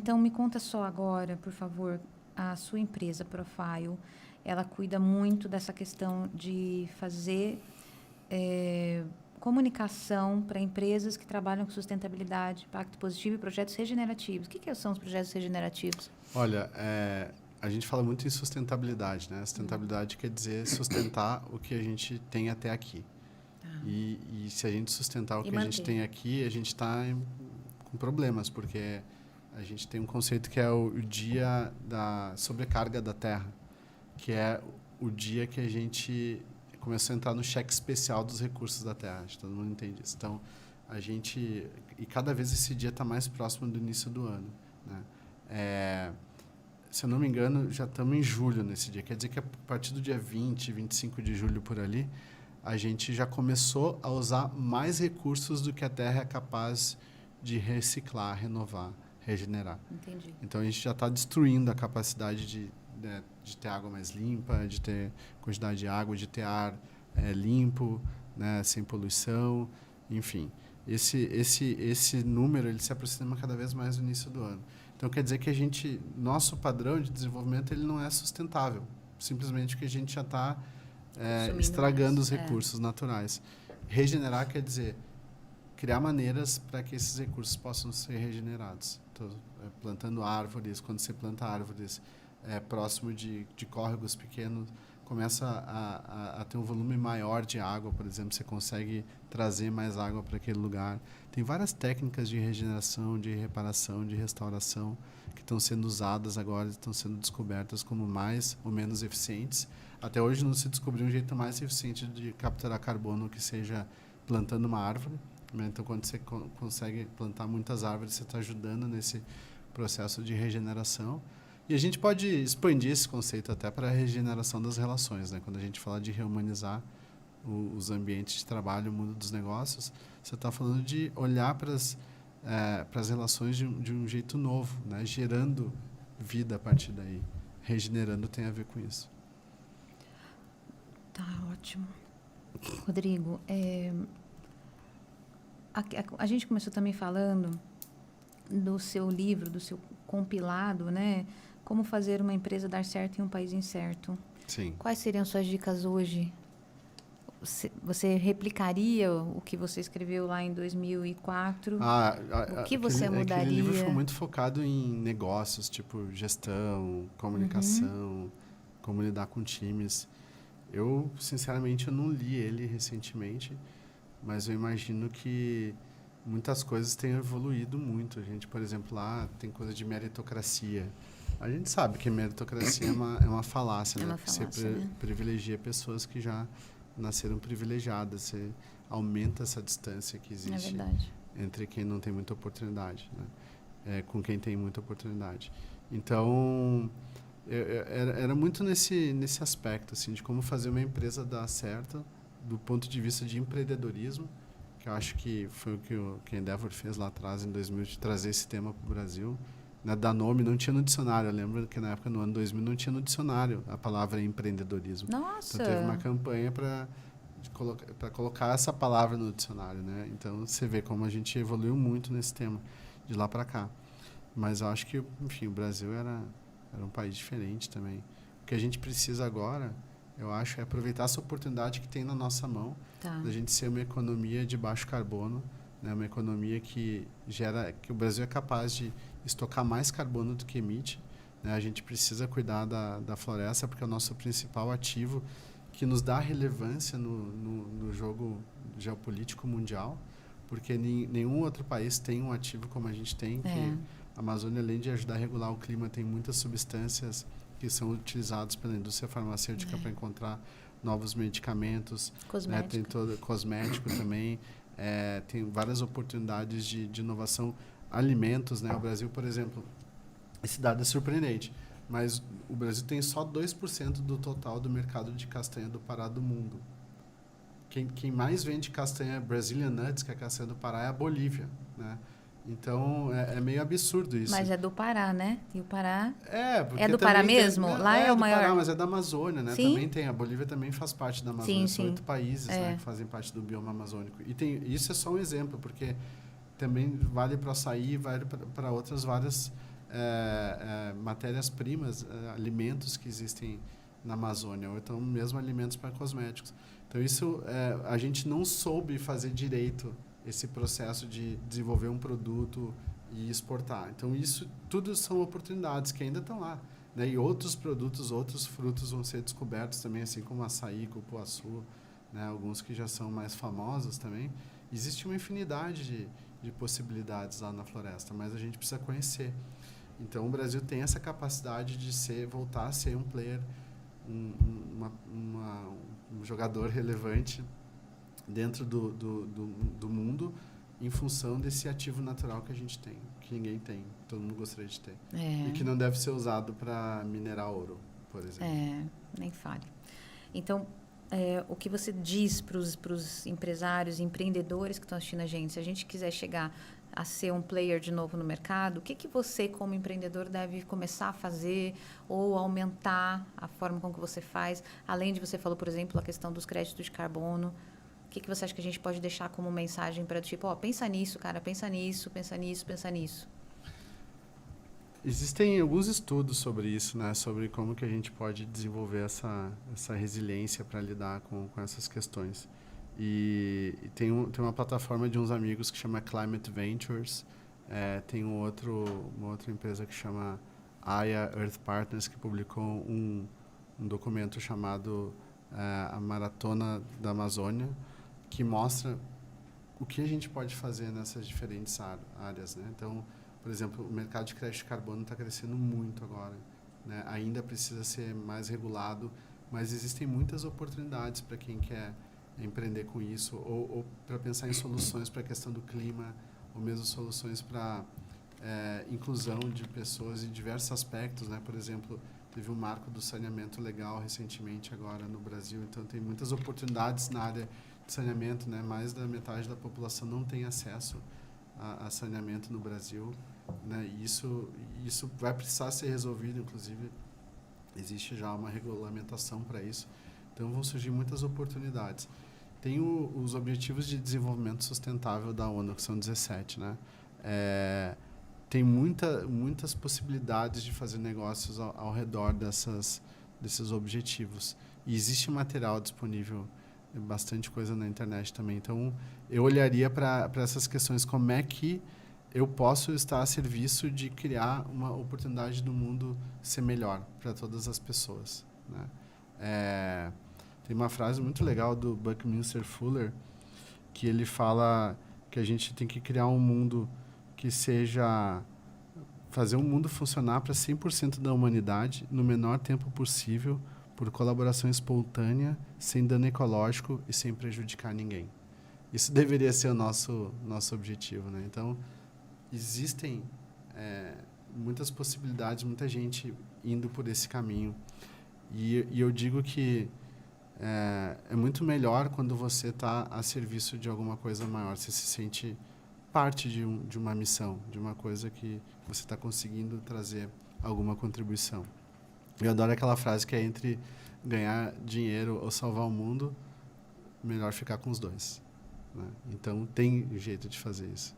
Então, me conta só agora, por favor, a sua empresa Profile, ela cuida muito dessa questão de fazer comunicação para empresas que trabalham com sustentabilidade, impacto positivo e projetos regenerativos. O que são os projetos regenerativos? Olha, a gente fala muito em sustentabilidade, né? Sustentabilidade quer dizer sustentar o que a gente tem até aqui. E se a gente sustentar o que a gente tem aqui, a gente está com problemas, porque a gente tem um conceito que é o dia da sobrecarga da Terra, que é o dia que a gente começou a entrar no cheque especial dos recursos da Terra. Acho que todo mundo entende isso. Então, e cada vez esse dia está mais próximo do início do ano, né? Se eu não me engano, já estamos em julho nesse dia. Quer dizer que a partir do dia 20, 25 de julho, por ali, a gente já começou a usar mais recursos do que a Terra é capaz de reciclar, renovar, regenerar. Entendi. Então, a gente já está destruindo a capacidade de ter água mais limpa, de ter quantidade de água, de ter ar limpo, né, sem poluição, enfim. Esse número ele se aproxima cada vez mais no início do ano. Então, quer dizer que nosso padrão de desenvolvimento ele não é sustentável, simplesmente porque a gente já está estragando os recursos naturais. Regenerar quer dizer criar maneiras para que esses recursos possam ser regenerados. Então, plantando árvores, quando você planta árvores próximo de córregos pequenos, começa a ter um volume maior de água, por exemplo, você consegue trazer mais água para aquele lugar. Tem várias técnicas de regeneração, de reparação, de restauração que estão sendo usadas agora, estão sendo descobertas como mais ou menos eficientes. Até hoje não se descobriu um jeito mais eficiente de capturar carbono que seja plantando uma árvore. Então, quando você consegue plantar muitas árvores, você está ajudando nesse processo de regeneração. E a gente pode expandir esse conceito até para a regeneração das relações, né? Quando a gente fala de rehumanizar os ambientes de trabalho, o mundo dos negócios, você está falando de olhar para as relações de um jeito novo, né? Gerando vida a partir daí. Regenerando tem a ver com isso. Tá, ótimo. Rodrigo, a gente começou também falando do seu livro, do seu compilado, né? Como fazer uma empresa dar certo em um país incerto. Sim. Quais seriam suas dicas hoje? Você replicaria o que você escreveu lá em 2004? O que você mudaria? Aquele livro foi muito focado em negócios, tipo gestão, comunicação, como lidar com times. Eu, sinceramente, eu não li ele recentemente, mas eu imagino que muitas coisas têm evoluído muito. A gente, por exemplo, lá tem coisa de meritocracia. A gente sabe que a meritocracia é uma falácia, né? Porque você privilegia pessoas que já nasceram privilegiadas. Você aumenta essa distância que existe entre quem não tem muita oportunidade, né? Com quem tem muita oportunidade. Então, era muito nesse aspecto, assim, de como fazer uma empresa dar certo do ponto de vista de empreendedorismo, que eu acho que foi o que a Endeavor fez lá atrás, em 2000, de trazer esse tema para o Brasil. Né, dar nome, não tinha no dicionário. Eu lembro que na época, no ano 2000, não tinha no dicionário a palavra empreendedorismo. Nossa! Então, teve uma campanha para colocar essa palavra no dicionário, né? Então, você vê como a gente evoluiu muito nesse tema, de lá para cá. Mas eu acho que, enfim, o Brasil era um país diferente também. O que a gente precisa agora, eu acho, é aproveitar essa oportunidade que tem na nossa mão, da gente ser uma economia de baixo carbono, né? Uma economia que o Brasil é capaz de estocar mais carbono do que emite, né? A gente precisa cuidar da floresta, porque é o nosso principal ativo que nos dá relevância no jogo geopolítico mundial, porque nenhum outro país tem um ativo como a gente tem, que a Amazônia, além de ajudar a regular o clima, tem muitas substâncias que são utilizadas pela indústria farmacêutica para encontrar novos medicamentos. Cosmético. Tem todo cosmético também. Tem várias oportunidades de inovação. Alimentos, né? O Brasil, por exemplo, esse dado é surpreendente, mas o Brasil tem só 2% do total do mercado de castanha do Pará do mundo. Quem mais vende castanha Brazilian Nuts, que é a castanha do Pará, é a Bolívia, né? Então, é meio absurdo isso. Mas é do Pará, né? E o Pará... Porque é do Pará mesmo? Lá é o maior... Pará, mas é da Amazônia, né? Sim? Também tem. A Bolívia também faz parte da Amazônia. São 8 países, né, que fazem parte do bioma amazônico. E isso é só um exemplo, porque também vale para açaí, vale para outras várias matérias-primas, alimentos que existem na Amazônia, ou então mesmo alimentos para cosméticos. Então, isso, a gente não soube fazer direito esse processo de desenvolver um produto e exportar. Então, isso tudo são oportunidades que ainda estão lá, né? E outros produtos, outros frutos vão ser descobertos também, assim como açaí, cupuaçu, né? Alguns que já são mais famosos também. Existe uma infinidade de possibilidades lá na floresta, mas a gente precisa conhecer. Então, o Brasil tem essa capacidade de voltar a ser um player, um jogador relevante dentro do mundo, em função desse ativo natural que a gente tem, que ninguém tem, todo mundo gostaria de ter. E que não deve ser usado para minerar ouro, por exemplo. Nem fale. Então, o que você diz para os empresários, empreendedores que estão assistindo a gente, se a gente quiser chegar a ser um player de novo no mercado, o que você, como empreendedor, deve começar a fazer ou aumentar a forma com que você faz? Além de, você falou, por exemplo, a questão dos créditos de carbono. O que você acha que a gente pode deixar como mensagem para, tipo, pensa nisso, cara, pensa nisso, pensa nisso, pensa nisso? Existem alguns estudos sobre isso, né? Sobre como que a gente pode desenvolver essa resiliência para lidar com essas questões. E tem uma plataforma de uns amigos que chama Climate Ventures. Tem uma outra empresa que chama Aya Earth Partners, que publicou um documento chamado A Maratona da Amazônia, que mostra o que a gente pode fazer nessas diferentes áreas, né? Então, por exemplo, o mercado de crédito de carbono está crescendo muito agora, né? Ainda precisa ser mais regulado, mas existem muitas oportunidades para quem quer empreender com isso, ou para pensar em soluções para a questão do clima, ou mesmo soluções para inclusão de pessoas em diversos aspectos, né? Por exemplo, teve um marco do saneamento legal recentemente agora no Brasil, então tem muitas oportunidades na área de saneamento, né? Mais da metade da população não tem acesso a saneamento no Brasil, né? E isso vai precisar ser resolvido, inclusive existe já uma regulamentação para isso. Então vão surgir muitas oportunidades. Tem os Objetivos de Desenvolvimento Sustentável da ONU, que são 17, né? Tem muitas possibilidades de fazer negócios ao redor desses objetivos. E existe material disponível, bastante coisa na internet também. Então, eu olharia para essas questões, como é que eu posso estar a serviço de criar uma oportunidade do mundo ser melhor para todas as pessoas, né? Tem uma frase muito legal do Buckminster Fuller, que ele fala que a gente tem que criar um mundo que fazer um mundo funcionar para 100% da humanidade no menor tempo possível, por colaboração espontânea, sem dano ecológico e sem prejudicar ninguém. Isso deveria ser o nosso objetivo, né? Então, existem muitas possibilidades, muita gente indo por esse caminho. E eu digo que é muito melhor quando você está a serviço de alguma coisa maior. Você se sente parte de uma missão, de uma coisa que você está conseguindo trazer alguma contribuição. Eu adoro aquela frase que é: entre ganhar dinheiro ou salvar o mundo, melhor ficar com os dois, né? Então, tem jeito de fazer isso.